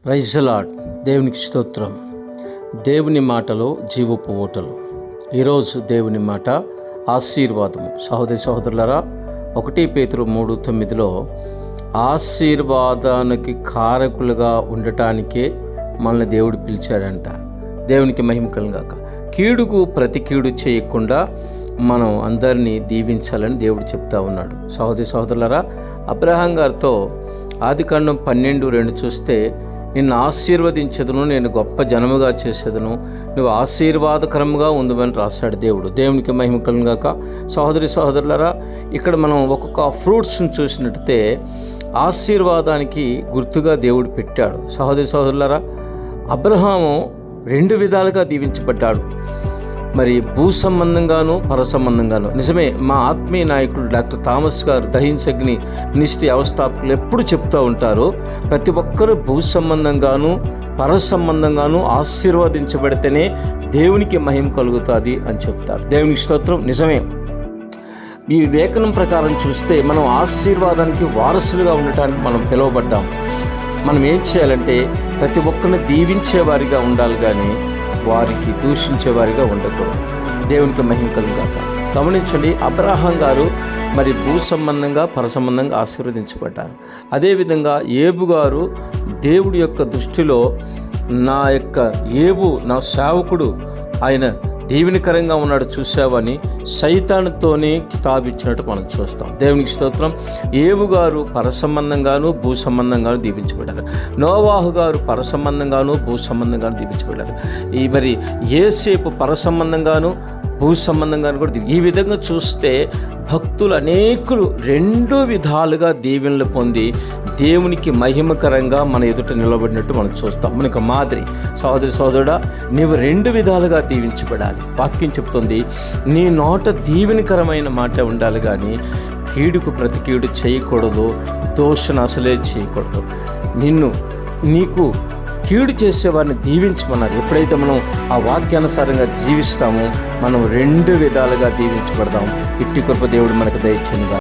Praise the lord. దేవునికి స్తోత్రం. దేవుని మాటలో జీవపు ఓటలు. ఈరోజు దేవుని మాట ఆశీర్వాదము. సహోదరి సహోదరులారా, 1 పేతురు 3:9 ఆశీర్వాదానికి కారకులుగా ఉండటానికే మనల్ని దేవుడు పిలిచాడంట. దేవునికి మహిమ కలుగాక. కీడుకు ప్రతి కీడు చేయకుండా మనం అందరినీ దీవించాలని దేవుడు చెప్తా ఉన్నాడు. సహోదరి సహోదరులారా, అబ్రహాం గారితో ఆదికాండం 12:2 చూస్తే, నిన్ను ఆశీర్వదించదును, నేను గొప్ప జనముగా చేసేదను, నువ్వు ఆశీర్వాదకరంగా ఉందని రాశాడు దేవుడు. దేవునికి మహిమ కలుగాక. సహోదరి సహోదరులారా, ఇక్కడ మనం ఒక్కొక్క ఫ్రూట్స్ని చూసినట్టయితే ఆశీర్వాదానికి గుర్తుగా దేవుడు పెట్టాడు. సహోదరి సహోదరులారా, అబ్రహాము 2 విధాలుగా దీవించబడ్డాడు. మరి భూ సంబంధంగాను పర సంబంధంగాను. నిజమే, మా ఆత్మీయ నాయకుడు డాక్టర్ థామస్ గారు, దహించగ్ని మినిస్ట్రీ వ్యవస్థాపకులు ఎప్పుడు చెప్తూ ఉంటారు, ప్రతి ఒక్కరూ భూ సంబంధంగాను పర సంబంధంగాను ఆశీర్వదించబడితేనే దేవునికి మహిమ కలుగుతుంది అని చెప్తారు. దేవునికి స్తోత్రం. నిజమే, ఈ లేఖనం ప్రకారం చూస్తే మనం ఆశీర్వాదానికి వారసులుగా ఉండటానికి మనం పిలువబడ్డాం. మనం ఏం చేయాలంటే ప్రతి ఒక్కరిని దీవించేవారిగా ఉండాలి, కానీ వారికి దూషించేవారిగా ఉండకూడదు. దేవునికి మహిమ కలుగాక. గమనించండి, అబ్రహాం గారు మరి భూ సంబంధంగా పర సంబంధంగా ఆశీర్వదించబడ్డారు. అదేవిధంగా ఏబు గారు దేవుడి యొక్క దృష్టిలో ఏబు నా సేవకుడు, ఆయన దీవెనకరంగా ఉన్నాడు చూసావని సైతానుతోనే కితాబు ఇచ్చినట్టు మనం చూస్తాం. దేవునికి స్తోత్రం. ఏబు గారు పర సంబంధంగాను భూ సంబంధంగాను దీవించబడ్డారు. నోవాహు గారు పర సంబంధంగాను భూ సంబంధంగాను దీవించబడ్డారు. మరి యేసేపు పర సంబంధంగాను భూ సంబంధంగాను కూడా ఈ విధంగా చూస్తే భక్తులు అనేకులు 2 విధాలుగా దీవెనలు పొంది దేవునికి మహిమకరంగా మన ఎదుట నిలబడినట్టు మనం చూస్తాం. మనకు మాదిరి. సహోదరి సహోదరుడా, నీవు 2 విధాలుగా దీవించబడాలి. వాక్యం చెప్తుంది, నీ నోట దీవెనకరమైన మాట ఉండాలి, కానీ కీడుకు ప్రతి కీడు చేయకూడదు, దోషణ అసలే చేయకూడదు. నీకు కీడు చేసేవారిని దీవించమన్నారు. ఎప్పుడైతే మనం ఆ వాక్యానుసారంగా జీవిస్తామో మనం 2 విధాలుగా దీవించబడదాం. ఇట్టి కృప దేవుడు మనకు దయచేయునుగాక.